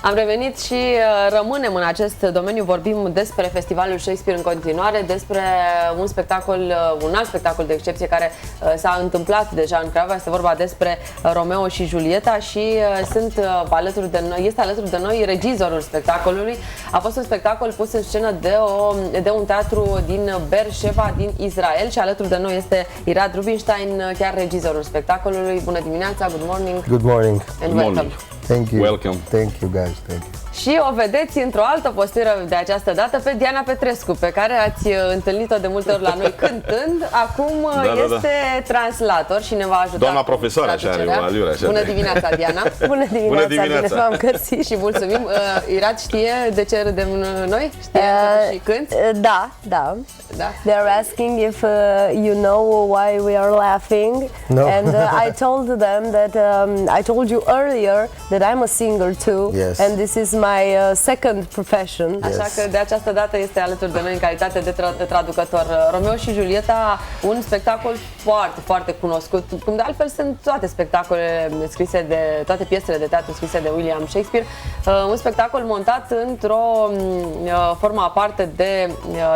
Am revenit și rămânem în acest domeniu, vorbim despre Festivalul Shakespeare în continuare, despre un alt spectacol de excepție care s-a întâmplat deja în Craiova. Este vorba despre Romeo și Julieta și este alături de noi regizorul spectacolului. A fost un spectacol pus în scenă de un teatru din Berr-Sheva, din Israel, și alături de noi este Irad Rubinstein, chiar regizorul spectacolului. Bună dimineața, good morning. Good morning. And welcome. Thank you. Welcome. Thank you guys. Thank you. Și o vedeți într-o altă postură de această dată pe Diana Petrescu, pe care ați întâlnit-o de multe ori la noi cântând. Acum este translator și ne va ajuta. Doamna profesoară, așa are o aliură. Bună dimineața, Diana. Bună dimineața. Bine v-am găsit și mulțumim. Irad știe de ce râdem noi? Știe și cânti? Da. They're asking if you know why we are laughing. No. And I told them that I told you earlier that I'm a singer too. Yes. And this is my second profession. Așa că de această dată este alături de noi în calitate de traducător. Romeo și Julieta, un spectacol foarte, foarte cunoscut, cum de altfel sunt toate spectacolele scrise toate piesele de teatru scrise de William Shakespeare. Un spectacol montat într-o formă aparte de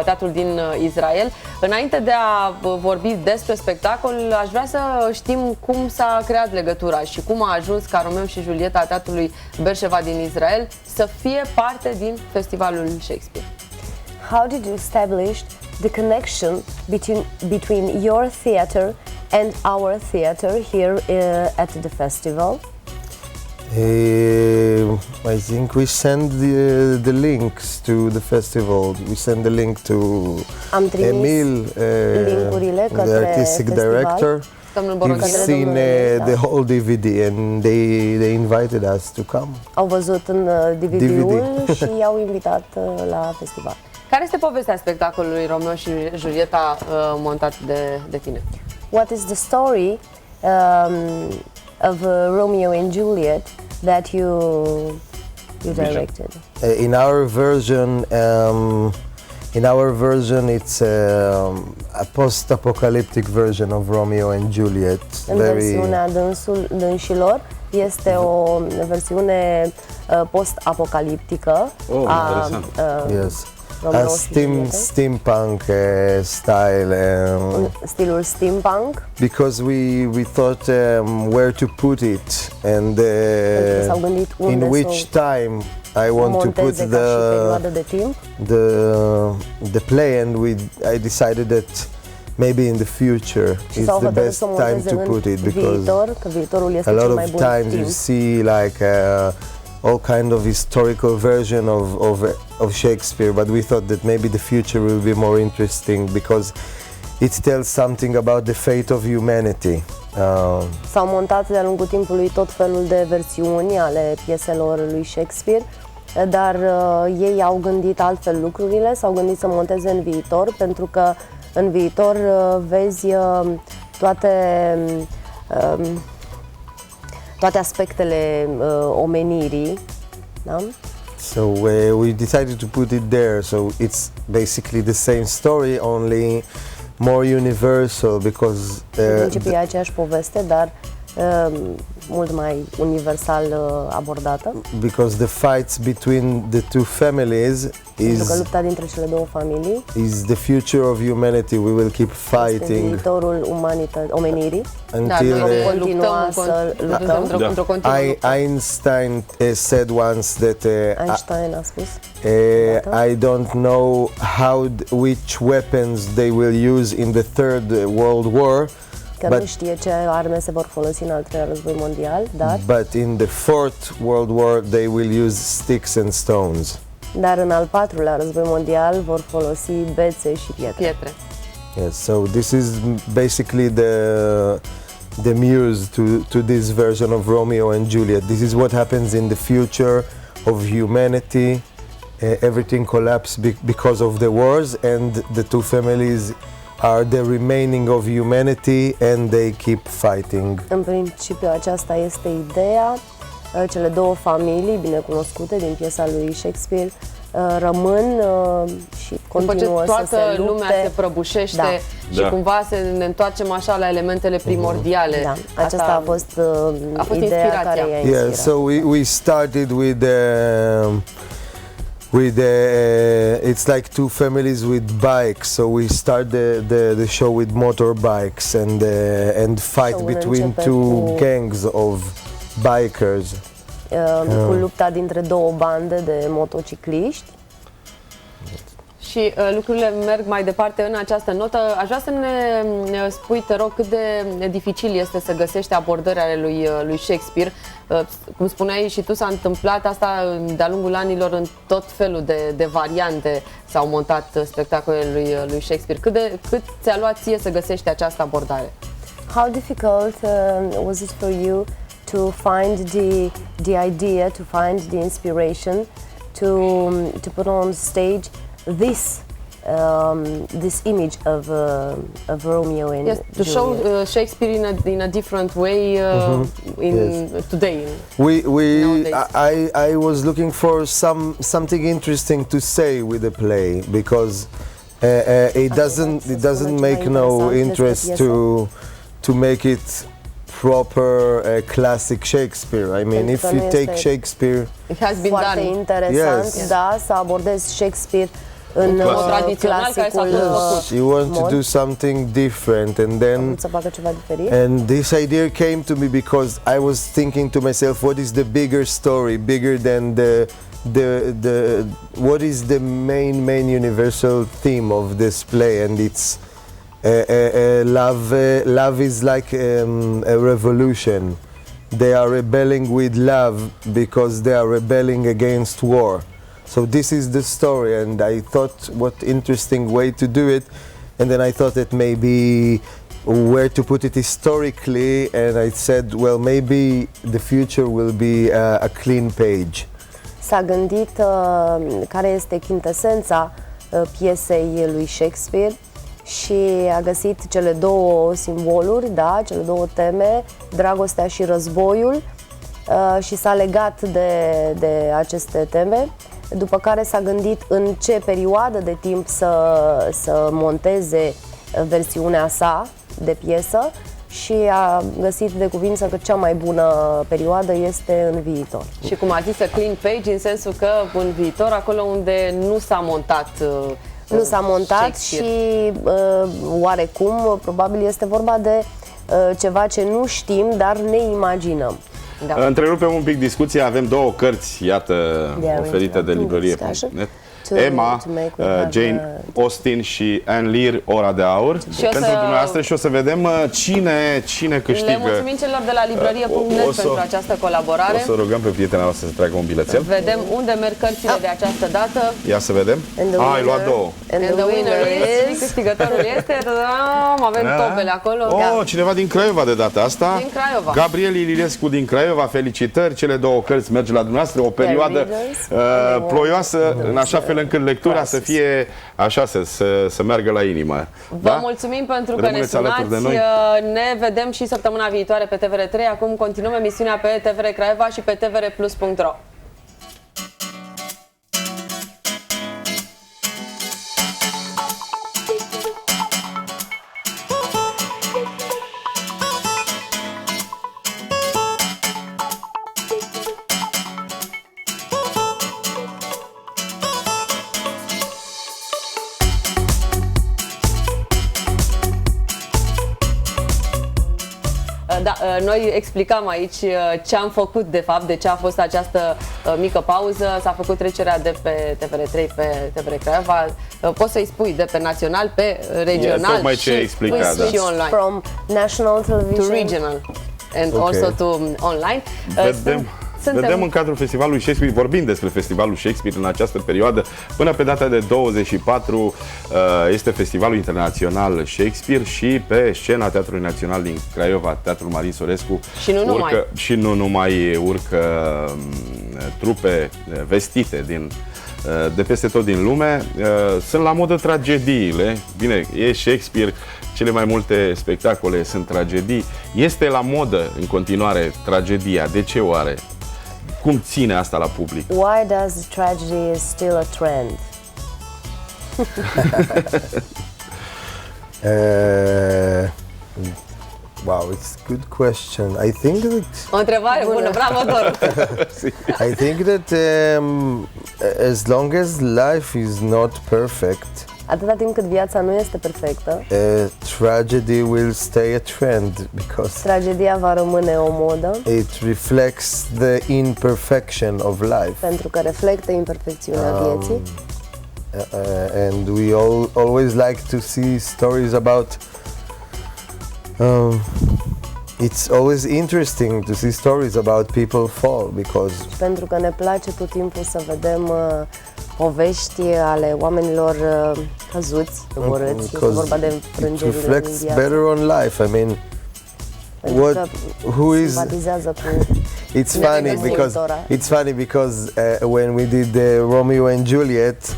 teatrul din Israel. Înainte de a vorbi despre spectacol, aș vrea să știm cum s-a creat legătura și cum a ajuns ca Romeo și Julieta a teatrului Berr-Sheva din Israel să fie parte din Festivalul Shakespeare. How did you establish the connection between your theater and our theater here at the festival? I think we send the links to the festival. We send the link to Emil, the artistic director. He's seen the whole DVD and they invited us to come. Au văzut în DVD-ul și i-au invitat la festival. Care este povestea spectacolului Romeo și Julieta montat de tine? What is the story of Romeo and Juliet that you directed? In our version, it's a post-apocalyptic version of Romeo and Juliet. În versiunea dânșilor este o versiune post-apocaliptică a yes. A steampunk style. Stilul steampunk. Because we thought where to put it and in which time I want to put the play, and I decided that maybe in the future is the best time to put it, because a lot of times you see like all kind of historical version of Shakespeare, but we thought that maybe the future will be more interesting because it tells something about the fate of humanity. S-au montat de-a lungul timpului tot felul de versiuni ale pieselor lui Shakespeare, dar ei au gândit altfel lucrurile, s-au gândit să monteze în viitor, pentru că în viitor vezi toate aspectele omenirii, da? So we decided to put it there, so it's basically the same story, only more universal, because în principiu e aceeași poveste, dar mult mai universal abordată. Because the fights between the two families pentru că lupta dintre cele două familii is the future of humanity. We will keep fighting. Este viitorul omenirii. Until continua să luptăm. Einstein said once that Einstein a spus I don't know which weapons they will use in the Third World War. Că nu știe ce arme se vor folosi în al treilea război mondial, dar but in the Fourth World War they will use sticks and stones. Dar în al patrulea război mondial vor folosi bețe și pietre. Yes, so this is basically the muse to this version of Romeo and Juliet. This is what happens in the future of humanity. Everything collapses because of the wars, and the two families are the remaining of humanity, and they keep fighting. În principiu aceasta este ideea. Cele două familii binecunoscute din piesa lui Shakespeare rămân și continuă să se lupte. Toată lumea se prăbușește și cumva ne întoarcem așa la elementele primordiale. Da, aceasta a fost ideea care i-a inspirat. Yeah, so we started with it's like two families with bikes, so we start the show with motorbikes and fight between two gangs of bikers. Cu lupta dintre două bande de motocicliști. Și lucrurile merg mai departe în această notă. Aș vrea să ne spui, te rog, cât de dificil este să găsești abordări ale lui Shakespeare. Cum spuneai și tu, s-a întâmplat asta de-a lungul anilor în tot felul de variante s-au montat spectacolele lui Shakespeare. Cât ți-a luat ție să găsești această abordare? How difficult was it for you to find the idea, to find the inspiration, to put on stage this image of Romeo and yes, to show Shakespeare in a different way today. I was looking for something interesting to say with the play, because it doesn't make no interest to make it proper classic Shakespeare. I mean, if you take Shakespeare, it has been foarte done. Interesant, da, să abordezi Shakespeare în clasicul. You want to do something different, and then this idea came to me because I was thinking to myself, what is the bigger story, bigger than the what is the main universal theme of this play? And it's love is like a revolution. They are rebelling with love because they are rebelling against war. So this is the story, and I thought what interesting way to do it, and then I thought that maybe where to put it historically, and I said, well, maybe the future will be a clean page. S-a gândit care este chintesența piesei lui Shakespeare și a găsit cele două simboluri, da, cele două teme, dragostea și războiul, și s-a legat de aceste teme, după care s-a gândit în ce perioadă de timp să monteze versiunea sa de piesă și a găsit de cuvință că cea mai bună perioadă este în viitor. Și cum a zis, clean page, în sensul că în viitor, acolo unde nu s-a montat și oarecum probabil este vorba de ceva ce nu știm, dar ne imaginăm. Da. Întrerupem un pic discuția, avem două cărți, iată, oferite de librărie.net. Emma, Jane Austen și Anne Lear, Ora de Aur, pentru dumneavoastră, și o să vedem cine câștigă. Le mulțumim celor de la librărie.net pentru această colaborare. O să rugăm pe prietena noastră să tragă un bilețel. Vedem unde merg cărțile de această dată. Ia să vedem. Ai luat două. And the winner is... Câștigătorul este... Avem tobele acolo. Cineva din Craiova de data asta. Din Craiova. Gabriel Iliescu din Craiova, felicitări. Cele două cărți merg la dumneavoastră. O perioadă ploioasă, în așa fel încât lectura să fie așa, să meargă la inimă. Vă mulțumim pentru că ne sunați. Ne vedem și săptămâna viitoare pe TVR3. Acum continuăm emisiunea pe TVR Craiova și pe tvrplus.ro. Da, noi explicam aici ce am făcut de fapt, de ce a fost această mică pauză. S-a făcut trecerea de pe TVR3 pe TVR Craiova. Poți să-i spui de pe național, pe regional și online. From national television to regional and also to online. Vedem în cadrul Festivalului Shakespeare, vorbim despre Festivalul Shakespeare în această perioadă. Până pe data de 24 este Festivalul International Shakespeare și pe scena Teatrului Național din Craiova, Teatrul Marin Sorescu, și nu numai urcă trupe vestite de peste tot din lume. Sunt la modă tragediile. Bine, e Shakespeare, cele mai multe spectacole sunt tragedii. Este la modă în continuare tragedia. De ce oare? cum ține asta la public? Why does tragedy is still a trend? Wow, it's a good question. I think that... O întrebare bună, bravo, Doru! I think that as long as life is not perfect, atâta timp cât viața nu este perfectă, tragedy will stay a trend because tragedia va rămâne o modă. It reflects the imperfection of life. Pentru că reflectă imperfecțiunea vieții. And we always like to see stories about. It's always interesting to see stories about people fall because. Pentru că ne place tot timpul să vedem povești ale oamenilor căzuți, omorâți, este vorba de frângerile din reflects viață. better on life. I mean, who is? It's funny because when we did Romeo and Juliet,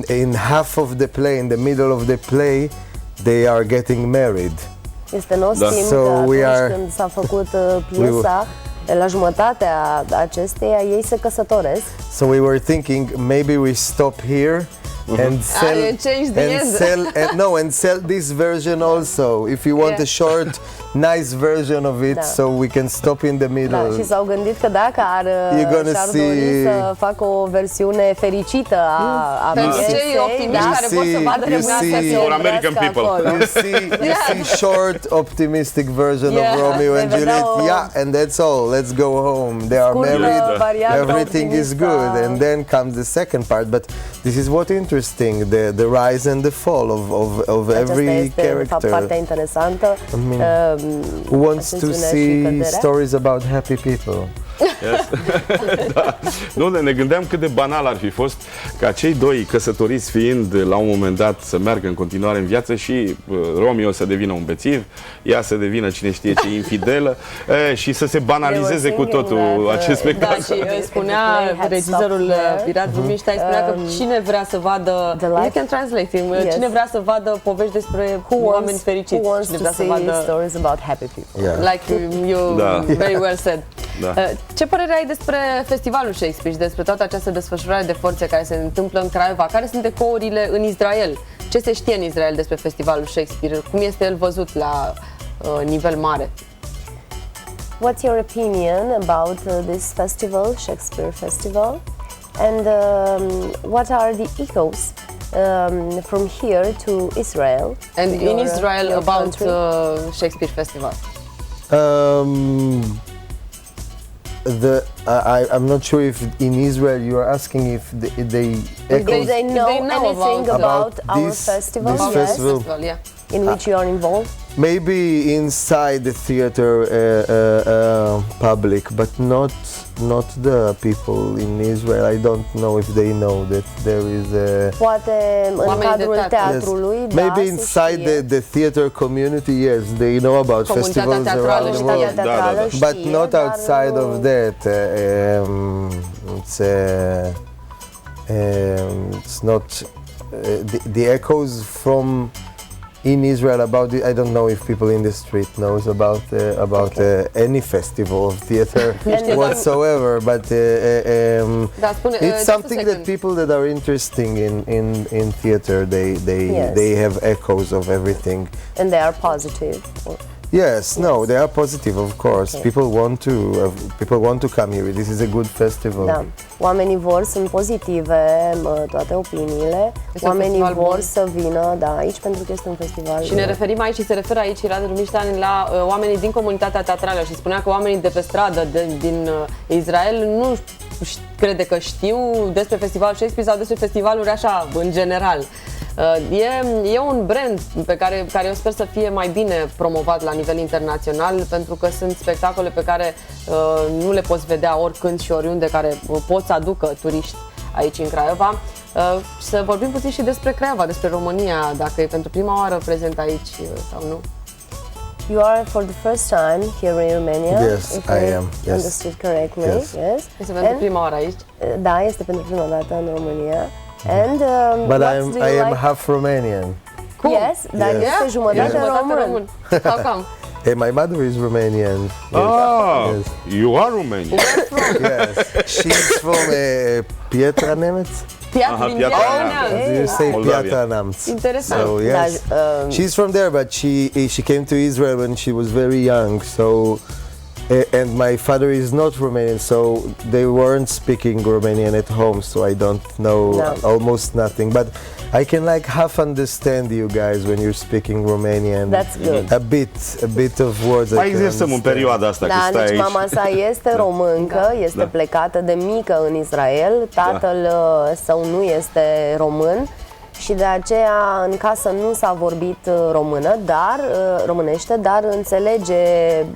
in half of the play, in the middle of the play, they are getting married. Este nostim că atunci când s-a făcut piesa, la jumătatea acesteia ei se căsătoresc. So we were thinking maybe we stop here and sell this version also. If you want a short, nice version of it, so we can stop in the middle. Da, și s-au gândit că dacă ar dori să facă o versiune fericită a piesei, cei optimiști care pot să vadă American people. You see short, optimistic version of Romeo and Juliet. Yeah, and that's all. Let's go home. They are married. Everything is good, and then comes the second part. But this is what interesting: the rise and the fall of every character. Partea interesantă. Who wants to see stories about happy people? Yes. Da. Nu, ne gândeam cât de banal ar fi fost ca cei doi căsătoriți fiind la un moment dat să meargă în continuare în viață și Romeo să devină un bețiv, ea să devină cine știe ce infidelă și să se banalizeze cu totul acest spectacol. Da, și spunea regizorul Irad Rubinstein, spunea că cine vrea să vadă, you can translate him, cine vrea să vadă povești despre oameni fericiți, cine vrea să vadă stories about happy people. Like you very well said. Da. Ce părere ai despre Festivalul Shakespeare și despre toată această desfășurare de forțe care se întâmplă în Craiova? Care sunt ecourile în Israel? Ce se știe în Israel despre Festivalul Shakespeare? Cum este el văzut la nivel mare? What's your opinion about this festival, Shakespeare Festival? And what are the echoes from here to Israel? And in Israel about Shakespeare Festival? I'm not sure if in Israel you are asking if they know anything about our festival, this festival, in which you are involved. Maybe inside the theater public, but not the people in Israel. I don't know if they know that there is a. Poate în cadrul teatrului. Yes. Maybe inside the theater community, yes, they know about festivals around the world, but not outside of that. It's not the echoes from. In Israel about it, I don't know if people in the street knows about any festival of theater whatsoever, but it's something that people that are interesting in theater they have echoes of everything, and they are positive. Yes, no, they are positive, of course. Okay. People want to come here. This is a good festival. Da. Oamenii sunt pozitive, toate opiniile. Oamenii vor să vină, aici pentru că este un festival. Și ne referim aici și se referă aici Irad Rubinstein la oamenii din comunitatea teatrală și spunea că oamenii de pe stradă din Israel nu crede că știu despre Festivalul Shakespeare sau despre festivaluri așa, în general. E un brand pe care eu sper să fie mai bine promovat la nivel internațional, pentru că sunt spectacole pe care nu le poți vedea oricând și oriunde, care pot să aducă turiști aici în Craiova. Să vorbim puțin și despre Craiova, despre România, dacă e pentru prima oară prezent aici sau nu. You are for the first time here in Romania? Yes, I am. Yes. Understood correctly? Yes. Este pentru prima oară aici? Da, este pentru prima dată în România. And but I am half Romanian. Cool. Yes, dar este jumătate român. How come? My mother is Romanian. Ah, Yes. you are Romanian. Yes. She's from Pietra Neamț. Piatra din Piatra Piatra Neamț. Neamț. You say Moldavia. Piatra Neamț. Interesant. So yes, she's from there, but she came to Israel when she was very young. So, and my father is not Romanian, so they weren't speaking Romanian at home. So I don't know almost nothing, but I can like half understand you guys when you're speaking Romanian. That's good. A bit of words. Mai existăm în perioada asta Da, că stai deci aici. mama sa este româncă, este plecată de mică în Israel, tatăl său nu este român și de aceea în casă nu s-a vorbit românește, dar înțelege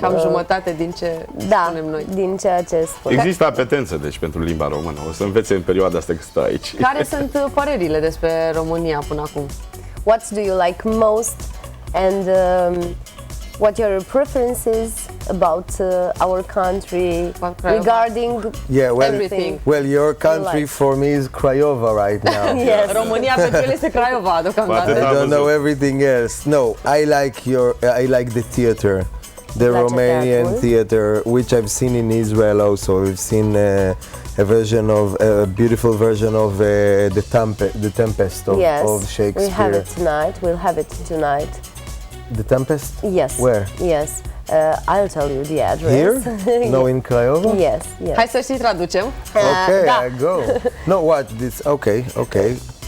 Cam jumătate din ce spunem noi. din ceea ce spune. Există apetență, deci, pentru limba română. O să învețe în perioada asta că stai aici. Care sunt părerile despre România până acum? What do you like most and what are your preferences about our country regarding everything? Well, your country for me is Craiova right now. Yes. România pentru el este Craiova deocamdată. I don't know everything else. No, I like the theater, the Romanian theater, which I've seen in Israel also. We've seen a beautiful version of the Tempest of Shakespeare. We have it tonight. We'll have it tonight. The Tempest? Yes. Where? Yes. I'll tell you the address. Here? No, in Craiova? Yes. Hai să și traducem. Okay, da. I go. No, what? This? Okay.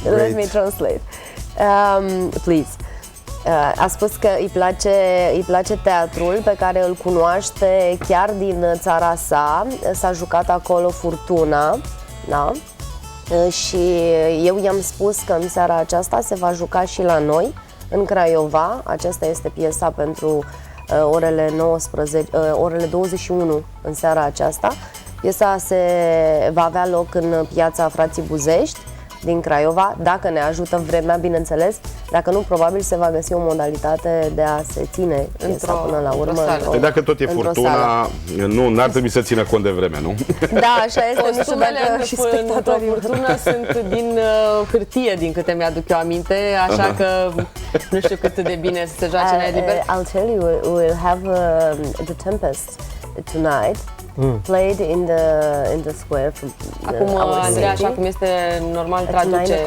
Let me translate. Please. A spus că îi place teatrul pe care îl cunoaște chiar din țara sa. S-a jucat acolo Furtuna, da? Și eu i-am spus că în seara aceasta se va juca și la noi, în Craiova. Aceasta este piesa pentru orele 21 în seara aceasta. Piesa va avea loc în piața Frații Buzești din Craiova, dacă ne ajută vremea, bineînțeles. Dacă nu, probabil se va găsi o modalitate de a se ține piesa până la urmă. Păi dacă tot e Furtuna, n-ar trebui să țină cont de vreme, nu? Da, așa este. Costumele și spectatorii Furtuna sunt din hârtie, din câte mi-aduc eu aminte, așa că nu știu cât de bine să se joace în aer liber. I'll tell you, we'll have the Tempest tonight. Played in the square. Acum, Andreea, așa cum este normal, traduce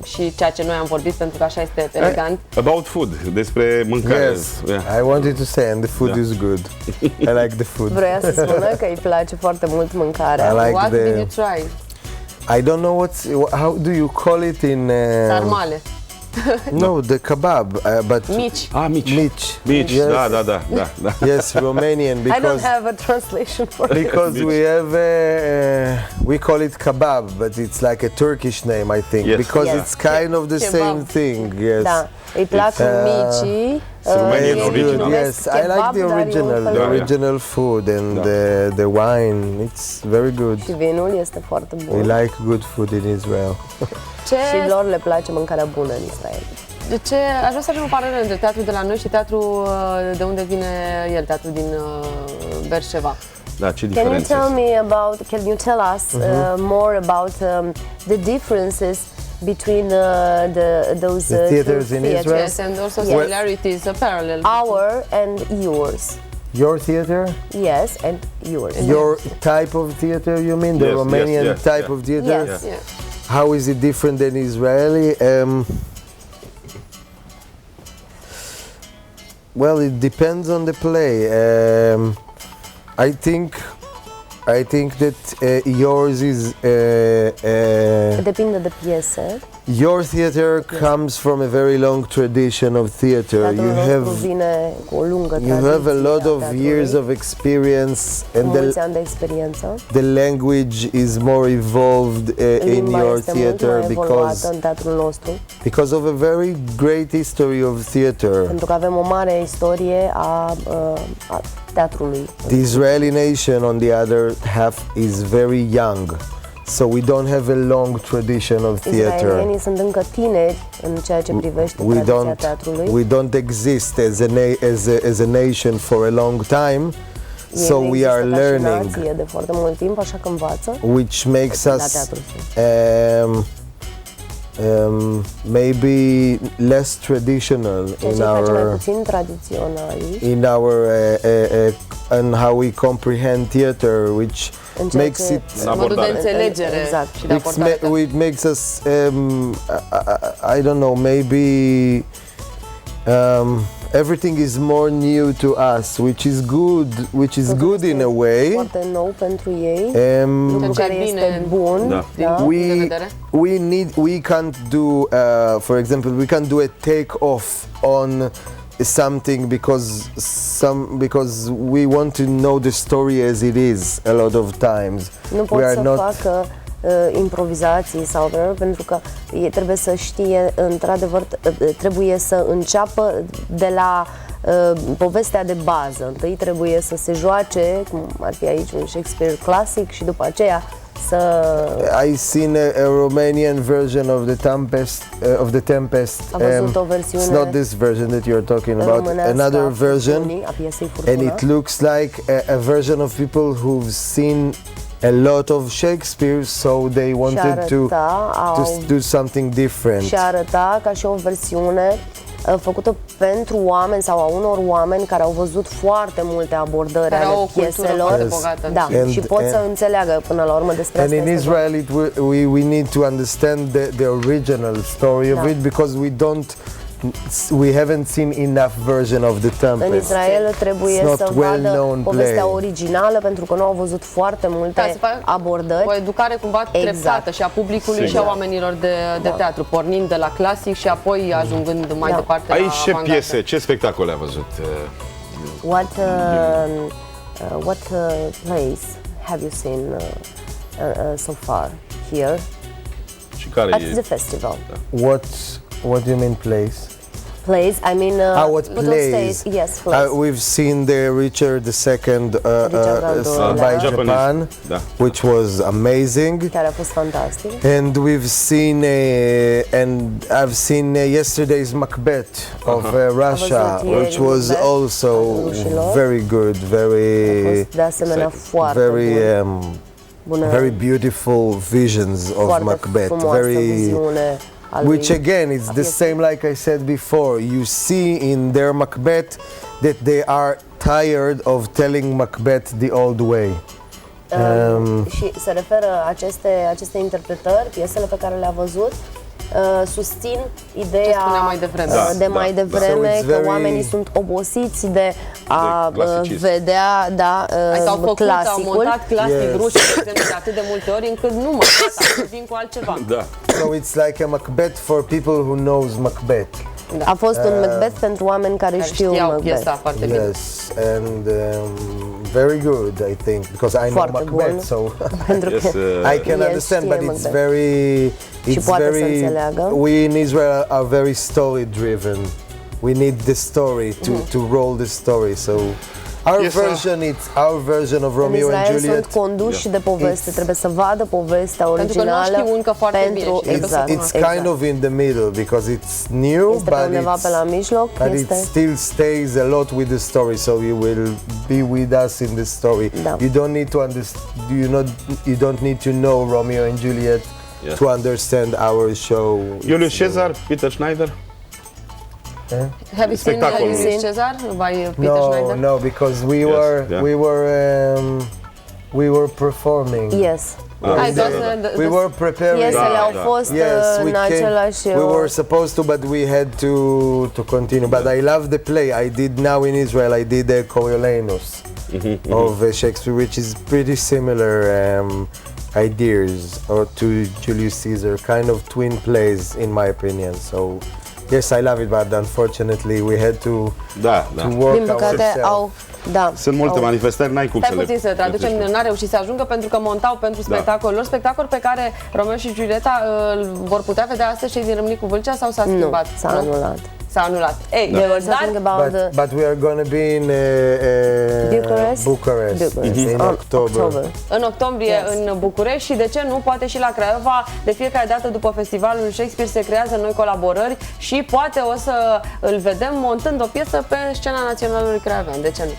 și ceea ce noi am vorbit, pentru că așa este elegant. About food, despre mâncare. Yes, I wanted to say, and the food is good. I like the food. Vroia să spună că îi place foarte mult mâncarea. What did you try? I don't know how do you call it in... Sarmale. No, the kebab, but mici. Mici. Yes. Da. Yes, Romanian, because I don't have a translation for it. Because we call it kebab, but it's like a Turkish name, I think, because it's kind of the same thing. Yes. Da, îi plac micii. Romanian original. Yes, I like the original food and the wine. It's very good. Și vinul este foarte bun. We like good food in Israel. Și lor le place mâncarea bună în Israel. De ce? Aș vrea să avem o paralelă între teatrul de la noi și teatrul de unde vine el, teatrul din Berr-Sheva. Da, ce diferențe? Can you tell us more about the differences between those theaters in Israel? Yes, and also similarities, parallel. Our and yours. Your theater? Yes, and yours. Your type of theater, you mean? The Romanian type of theater? Yes. How is it different than Israeli? Well, it depends on the play. I think that yours is depinde de piesă. Your theater comes from a very long tradition of theater. You have a lot of years of experience, and the language is more evolved in your theater because of a very great history of theater. Pentru că avem o mare istorie a teatrului. The Israeli nation, on the other half, is very young. So we don't have a long tradition of theater. Israelienii sunt încă tineri în ceea ce privește tradiția teatrului. We don't exist as a nation for a long time. So we are learning. De foarte mult timp, așa că învață. Which makes us maybe less traditional in our and how we comprehend theater, which makes it it makes us I don't know, maybe everything is more new to us, which is good in a way. Foarte nou pentru ei, lucru care este bun. We can't do, for example, we can't do a take-off on something because we want to know the story as it is a lot of times. Nu pot să facă improvizații sau pentru că ei trebuie să știe, într-adevăr, trebuie să înceapă de la povestea de bază. Întâi trebuie să se joace, cum ar fi aici un Shakespeare clasic, și după aceea să... I seen a Romanian version of the Tempest. Am văzut o versiune. It's not this version that you're talking about. Another version, and it looks like a version of people who've seen a lot of Shakespeare, so they wanted to do something different. Și arăta ca și o versiune făcută pentru oameni sau a unor oameni care au văzut foarte multe abordări ale pieselor. Da, și pot să înțeleagă până la urmă despre asta. And in Israel we need to understand the original story of it, because we haven't seen enough version of the Tempest. În Israel trebuie să vadă povestea originală, pentru că nu au văzut foarte multe abordări. O educare cumva treptată și a publicului și a oamenilor de teatru, pornind de la clasic și apoi ajungând mai departe la avangardă. Aici ce piese, ce spectacole a văzut? What plays have you seen so far here at the festival? What do you mean plays? Plays, I mean, what plays? Yes, plays. We've seen the Richard II by Japan, which was amazing. Care a fost fantastic. And we've seen and I've seen yesterday's Macbeth of Russia, which was also very good, very beautiful visions of Macbeth. Which again, it's the same like I said before. You see in their Macbeth that they are tired of telling Macbeth the old way. Și se referă aceste interpretări, piesele pe care le-a văzut, susțin ideea de mai devreme că oamenii sunt obosiți de a vedea clasicul. Au montat clasic ruși de atât de multe ori încât nu mai vin cu altceva. So it's like a Macbeth for people who knows Macbeth. A fost un Macbeth pentru oameni care știu Macbeth. Yes, and very good, I think, because I know Macbeth, so I can understand, but it's very, we in Israel are very story driven. We need the story to roll the story, so our version of Romeo and Juliet. Sunt conduși de poveste, trebuie să vadă povestea originală. Pentru că nu știu încă foarte bine. It's kind of in the middle because it's new, but it still stays a lot with the story, so you will be with us in the story. You don't need to you don't need to know Romeo and Juliet to understand our show. Julius Caesar, Peter Schneider. Have you seen Julius Caesar by Peter Schneider? No, because we were performing. Yes. We were preparing. Yes, le-au fost în același. We were supposed to, but we had to continue. But I love the play. I did now in Israel. I did Coriolanus of Shakespeare, which is pretty similar ideas to Julius Caesar, kind of twin plays, in my opinion. So. Yes, I love it, but unfortunately we had to work ourselves. Sunt multe manifestări, n-ai cum să le... Stai puțin să traducem, n-a reușit să ajungă pentru că montau pentru spectacolul lor, spectacol pe care Romeo și Julieta îl vor putea vedea astăzi cei din Râmnicu Vâlcea sau s-a schimbat? Nu, s-a anulat. S-a anulat. But we are going to be in Bucharest in October. În octombrie în București și de ce nu, poate și la Craiova. De fiecare dată după Festivalul Shakespeare se creează noi colaborări și poate o să îl vedem montând o piesă pe scena naționalului craiovean. De ce nu?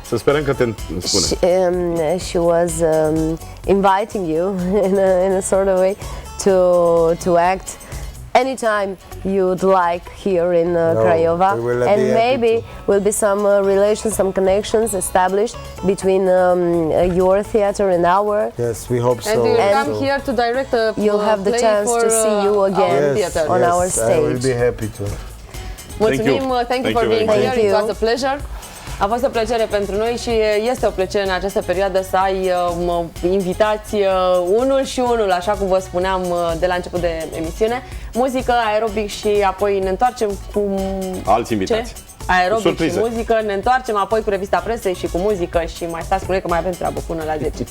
Să sperăm că te spune. She was inviting you in a sort of way to act anytime you'd like here in Craiova, and maybe will be some relations, some connections established between your theater and our. Yes, we hope so. And you come here to direct a You'll have the chance to see you again on our stage. I will be happy to. Mulțumim, thank you for being here. It was a pleasure. A fost o plăcere pentru noi și este o plăcere în această perioadă să ai invitați unul și unul, așa cum vă spuneam de la început de emisiune. Muzică, aerobic și apoi ne întoarcem cu... alți invitați. Aerobic și muzică, ne întoarcem apoi cu revista presei și cu muzică și mai stați cu noi că mai avem treabă până la 10.